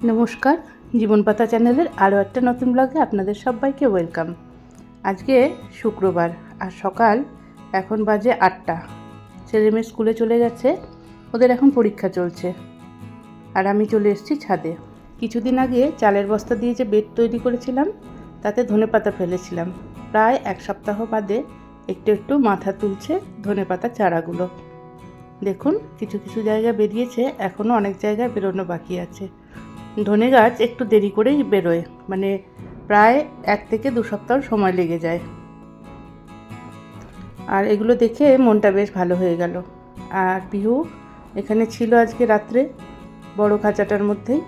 নমস্কার, জীবন পাতা চ্যানেলের আরও একটা নতুন ব্লগে আপনাদের সবাইকে ওয়েলকাম। আজকে শুক্রবার আর সকাল এখন বাজে 8টা। ছেলেমেয়ে স্কুলে চলে গেছে, ওদের এখন পরীক্ষা চলছে। আর আমি চলে এসেছি ছাদে। কিছুদিন আগে চালের বস্তা দিয়ে যে বেড তৈরি করেছিলাম তাতে ধনেপাতা ফেলেছিলাম। প্রায় এক সপ্তাহ বাদে একটু একটু মাথা তুলছে ধনেপাতা চারাগুলো। দেখুন কিছু কিছু জায়গায় বেরিয়েছে, এখনও অনেক জায়গায় বেরোনো বাকি আছে। ধনে গাছ একটু দেরি করেই বেরোয়, মানে প্রায় 1 থেকে 2 সপ্তাহ সময় লেগে যায়। আর এগুলো দেখে মনটা বেশ ভালো হয়ে গেল। আর পিহু এখানে ছিল আজকে রাত্রে বড় খাঁচাটার মধ্যেই।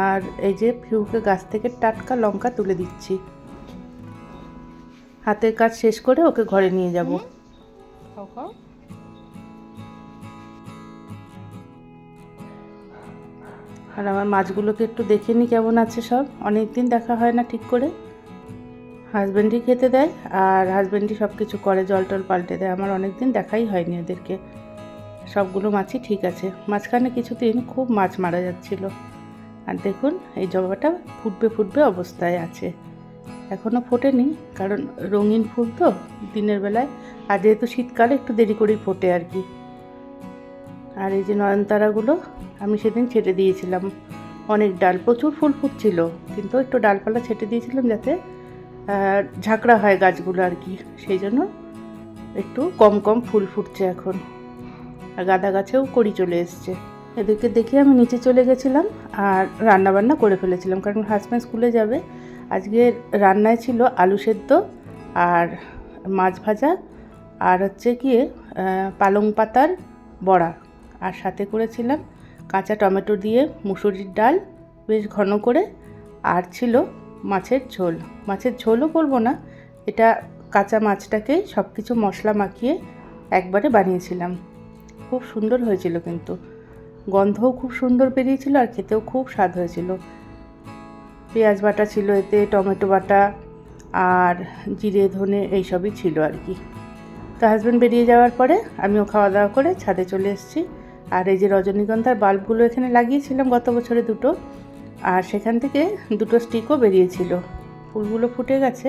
আর এই যে পিহুকে গাছ থেকে টাটকা লঙ্কা তুলে দিচ্ছি। হাতের কাজ শেষ করে ওকে ঘরে নিয়ে যাব। আর আমার মাছগুলোকে একটু দেখে নিই কেমন আছে সব। অনেক দিন দেখা হয় না ঠিক করে। হাজব্যান্ডই খেতে দেয় আর হাজব্যান্ডই সব কিছু করে, জল টল পাল্টে দেয়। আমার অনেক দিন দেখাই হয়নি ওদেরকে। সবগুলো মাছই ঠিক আছে। মাঝখানে কিছুদিন খুব মাছ মারা যাচ্ছিল। আর দেখুন এই জবাটা ফুটবে ফুটবে অবস্থায় আছে, এখনও ফোটেনি, কারণ রঙিন ফুল তো দিনের বেলায়। আর যেহেতু শীতকালে একটু দেরি করেই ফোটে আর কি। আর এই যে নয়নতারাগুলো আমি সেদিন ছেটে দিয়েছিলাম। অনেক ডাল, প্রচুর ফুল ফুটছিল, কিন্তু একটু ডালপালা ছেটে দিয়েছিলাম যাতে ঝাঁকড়া হয় গাছগুলো আর কি। সেই জন্য একটু কম কম ফুল ফুটছে এখন। আর গাঁদা গাছেও কড়ি চলে এসছে। এদেরকে দেখে আমি নিচে চলে গেছিলাম আর রান্নাবান্না করে ফেলেছিলাম, কারণ হাজব্যান্ড স্কুলে যাবে। আজকে রান্নায় ছিল আলু সেদ্ধ আর মাছ ভাজা আর হচ্ছে গিয়ে পালং পাতার বড়া, আর সাথে করেছিলাম কাঁচা টমেটো দিয়ে মুসুরির ডাল বেশ ঘন করে। আর ছিল মাছের ঝোল। মাছের ঝোলও বলবো না, এটা কাঁচা মাছটাকেই সব কিছু মশলা মাখিয়ে একবারে বানিয়েছিলাম। খুব সুন্দর হয়েছিল, কিন্তু গন্ধও খুব সুন্দর বেরিয়েছিল আর খেতেও খুব স্বাদ হয়েছিল। পেঁয়াজ বাটা ছিল এতে, টমেটো বাটা আর জিরে ধনে এইসবই ছিল আর কি। তো হাজব্যান্ড বেরিয়ে যাওয়ার পরে আমিও খাওয়া দাওয়া করে ছাদে চলে এসেছি। আর এই যে রজনীগন্ধার বাল্বগুলো এখানে লাগিয়েছিলাম গত বছরে 2টো, আর সেখান থেকে 2টো স্টিকও বেরিয়েছিল। ফুলগুলো ফুটে গেছে,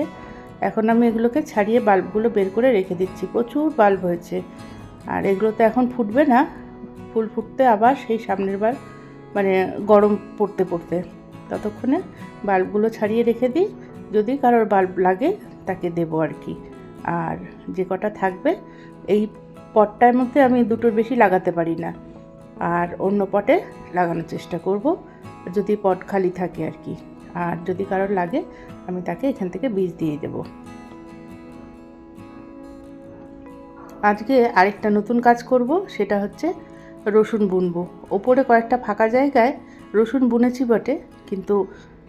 এখন আমি এগুলোকে ছাড়িয়ে বাল্বগুলো বের করে রেখে দিচ্ছি। প্রচুর বাল্ব হয়েছে, আর এগুলো তো এখন ফুটবে না, ফুল ফুটতে আবার সেই সামনের বার, মানে গরম পড়তে পড়তে। ততক্ষণে বাল্বগুলো ছাড়িয়ে রেখে দিই, যদি কারোর বাল্ব লাগে তাকে দেবো আর কি। আর যে কটা থাকবে এই পটটার মধ্যে আমি 2টোর বেশি লাগাতে পারি না, আর অন্য পটে লাগানোর চেষ্টা করব যদি পট খালি থাকে আর কি। আর যদি কারোর লাগে আমি তাকে এখান থেকে বীজ দিয়ে দেব। আজকে আরেকটা নতুন কাজ করব, সেটা হচ্ছে রসুন বুনবো। ওপরে কয়েকটা ফাঁকা জায়গায় রসুন বুনেছি বটে, কিন্তু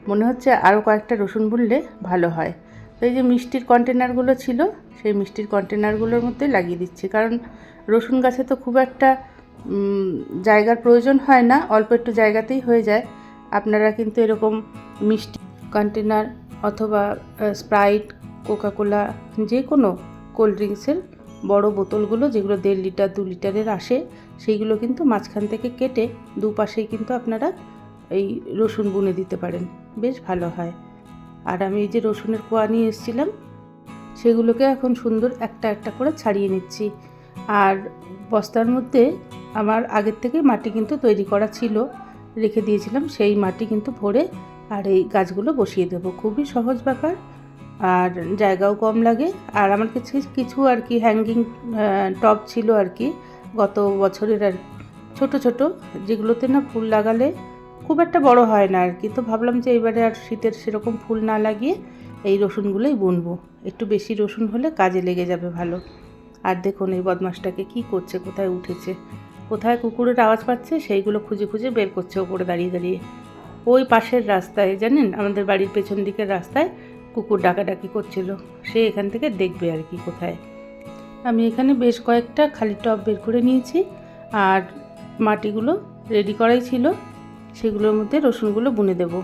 মনে হচ্ছে আরও কয়েকটা রসুন বুনলে ভালো হয়। তো এই যে মিষ্টির কন্টেনারগুলো ছিল, সেই মিষ্টির কন্টেনারগুলোর মধ্যে লাগিয়ে দিচ্ছি, কারণ রসুন গাছে তো খুব একটা জায়গার প্রয়োজন হয় না, অল্প একটু জায়গাতেই হয়ে যায়। আপনারা কিন্তু এরকম মিষ্টি কন্টেনার অথবা স্প্রাইট, কোকাকোলা, যে কোনো কোল্ড ড্রিঙ্কসের বড় বোতলগুলো যেগুলো 1.5 লিটার 2 লিটারের আসে, সেইগুলো কিন্তু মাঝখান থেকে কেটে দুপাশেই কিন্তু আপনারা এই রসুন বুনে দিতে পারেন, বেশ ভালো হয়। আর আমি এই যে রসুনের কোয়া নিয়ে এসেছিলাম, সেগুলোকে এখন সুন্দর একটা একটা করে ছাড়িয়ে নিচ্ছি। আর বস্তার মধ্যে আমার আগের থেকে মাটি কিন্তু তৈরি করা ছিল, রেখে দিয়েছিলাম, সেই মাটি কিন্তু ভরে আর এই গাছগুলো বসিয়ে দেবো। খুবই সহজ ব্যাপার, আর জায়গাও কম লাগে। আর আমার কাছে কিছু আর কি হ্যাঙ্গিং টব ছিল আর কি গত বছরের, আর ছোট ছোট, যেগুলোতে না ফুল লাগালে খুব একটা বড় হয় না আর কি। তো ভাবলাম যে এবারে আর শীতের সেরকম ফুল না লাগিয়ে এই রসুনগুলোই বুনবো। একটু বেশি রসুন হলে কাজে লেগে যাবে ভালো। আর দেখুন এই বদমাসটাকে কি করছে, কোথায় উঠেছে, কোথায় কুকুরের আওয়াজ পাচ্ছে সেইগুলো খুঁজে খুঁজে বের করছে ওপরে দাঁড়িয়ে দাঁড়িয়ে। ওই পাশের রাস্তায়, জানেন আমাদের বাড়ির পেছন দিকের রাস্তায় কুকুর ডাকাডাকি করছিল, সে এখান থেকে দেখবে আর কি কোথায়। আমি এখানে বেশ কয়েকটা খালি টব বের করে নিয়েছি, আর মাটিগুলো রেডি করাই ছিল, সেগুলোর মধ্যে রসুনগুলো বুনে দেবো।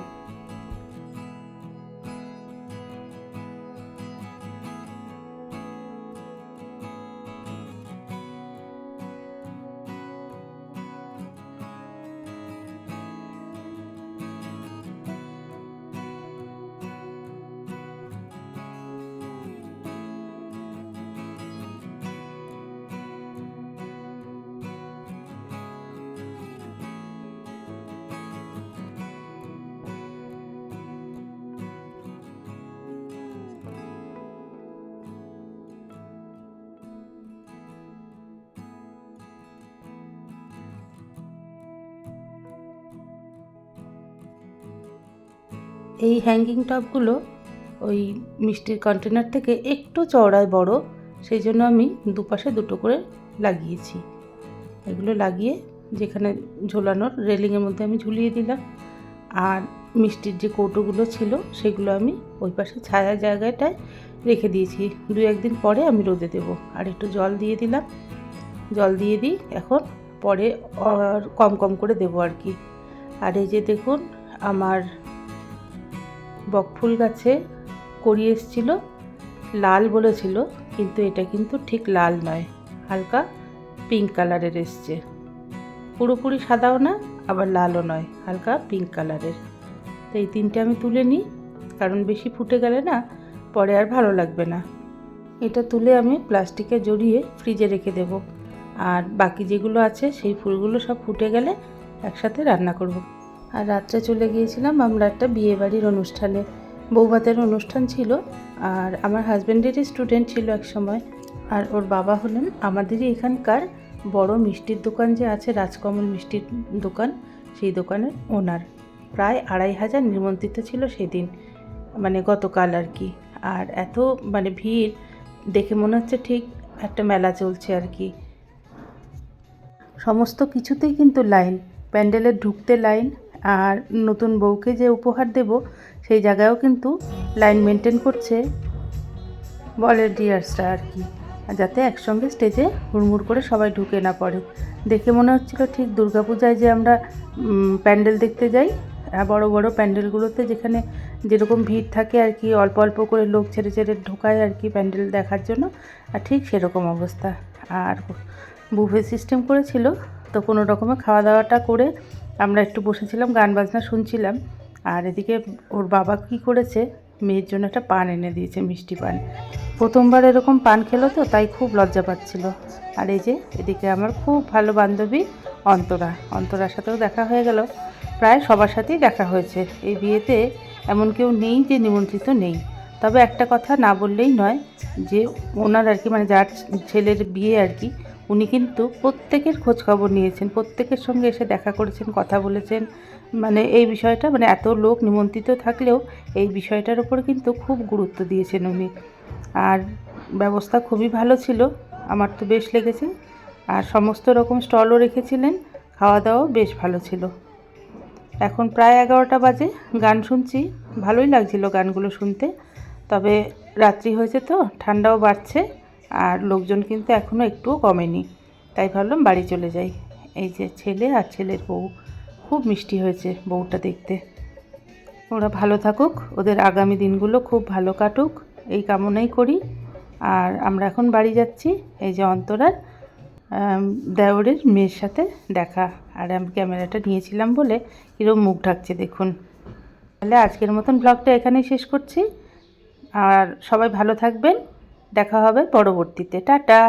এই হ্যাঙ্গিং টপগুলো ওই মিষ্টির কন্টেনার থেকে একটু চওড়ায় বড়, সেই জন্য আমি দুপাশে দুটো করে লাগিয়েছি। এগুলো লাগিয়ে যেখানে ঝোলানোর রেলিংয়ের মধ্যে আমি ঝুলিয়ে দিলাম। আর মিষ্টির যে কৌটোগুলো ছিল সেগুলো আমি ওই পাশে ছায়া জায়গাটায় রেখে দিয়েছি। 2-1 দিন পরে আমি রোদে দেবো। আর একটু জল দিয়ে দিলাম, জল দিয়ে দিই এখন, পরে আর কম কম করে দেবো আর কি। আর এই যে দেখুন, আমার বকফুল গাছে কড়ি এসেছিল, লাল বলেছিল, কিন্তু এটা কিন্তু ঠিক লাল নয়, হালকা পিঙ্ক কালারের এসছে। পুরোপুরি সাদাও না, আবার লালও নয়, হালকা পিঙ্ক কালারের। তো এই 3টে আমি তুলে নিই, কারণ বেশি ফুটে গেলে না পরে আর ভালো লাগবে না। এটা তুলে আমি প্লাস্টিকে জড়িয়ে ফ্রিজে রেখে দেব। আর বাকি যেগুলো আছে সেই ফুলগুলো সব ফুটে গেলে একসাথে রান্না করব। আর রাত্রে চলে গিয়েছিলাম আমরা একটা বিয়েবাড়ির অনুষ্ঠানে, বৌভাতের অনুষ্ঠান ছিল। আর আমার হাজব্যান্ডেরই স্টুডেন্ট ছিল এক সময়। আর ওর বাবা হলেন আমাদেরই এখানকার বড় মিষ্টির দোকান যে আছে, রাজকমল মিষ্টির দোকান, সেই দোকানের ওনার। প্রায় 2500 নিমন্ত্রিত ছিল সেদিন, মানে গতকাল আর কি। আর এত মানে ভিড়, দেখে মনে হচ্ছে ঠিক একটা মেলা চলছে আর কি। সমস্ত কিছুতেই কিন্তু লাইন, প্যান্ডেলে ঢুকতে লাইন, আর নতুন বউকে যে উপহার দেব সেই জায়গায়ও কিন্তু লাইন মেনটেন করছে ভলেন্টিয়ার্সরা আর কি, যাতে একসঙ্গে স্টেজে হুড়মুড় করে সবাই ঢুকে না পড়ে। দেখে মনে হচ্ছিল ঠিক দুর্গাপূজায় যে আমরা প্যান্ডেল দেখতে যাই, বড় বড় প্যান্ডেলগুলোতে যেখানে যেরকম ভিড় থাকে আর কি, অল্প অল্প করে লোক ছেড়ে ছেড়ে ঢোকায় আর কি প্যান্ডেল দেখার জন্য, আর ঠিক সেরকম অবস্থা। আর বুফে সিস্টেম করেছিল, তো কোনো রকমে খাওয়া দাওয়াটা করে আমরা একটু বসেছিলাম, গান বাজনা শুনছিলাম। আর এদিকে ওর বাবা কী করেছে, মেয়ের জন্য একটা পান এনে দিয়েছে, মিষ্টি পান। প্রথমবার এরকম পান খেলো তো, তাই খুব লজ্জা পাচ্ছিল। আর এই যে এদিকে আমার খুব ভালো বান্ধবী অন্তরার সাথেও দেখা হয়ে গেল। প্রায় সবার সাথেই দেখা হয়েছে এই বিয়েতে, এমন কেউ নেই যে নিমন্ত্রিত নেই। তবে একটা কথা না বললেই নয়, যে ওনার আর কি, মানে যার ছেলের বিয়ে আর কি, উনি কিন্তু প্রত্যেকের খোঁজ খবর নিয়েছেন, প্রত্যেকের সঙ্গে এসে দেখা করেছেন, কথা বলেছেন। মানে এই বিষয়টা, মানে এত লোক নিমন্ত্রিত থাকলেও এই বিষয়টার উপর কিন্তু খুব গুরুত্ব দিয়েছেন উনি। আর ব্যবস্থা খুবই ভালো ছিল, আমার তো বেশ লেগেছে। আর সমস্ত রকম স্টলও রেখেছিলেন, খাওয়া দাওয়াও বেশ ভালো ছিল। এখন প্রায় 11টা বাজে, গান শুনছি, ভালোই লাগছিল গানগুলো শুনতে। তবে রাত্রি হয়েছে তো, ঠান্ডাও বাড়ছে, আর লোকজন কিন্তু এখনও একটুও কমেনি, তাই ভাবলাম বাড়ি চলে যাই। এই যে ছেলে আর ছেলের বউ, খুব মিষ্টি হয়েছে বউটা দেখতে। ওরা ভালো থাকুক, ওদের আগামী দিনগুলো খুব ভালো কাটুক, এই কামনাই করি। আর আমরা এখন বাড়ি যাচ্ছি। এই যে অন্তরার দেওরের মেয়ের সাথে দেখা, আর আমি ক্যামেরাটা নিয়েছিলাম বলে কীরকম মুখ ঢাকছে দেখুন। তাহলে আজকের মতন ব্লগটা এখানেই শেষ করছি। আর সবাই ভালো থাকবেন, দেখা হবে পরবর্তীতে। টাটা।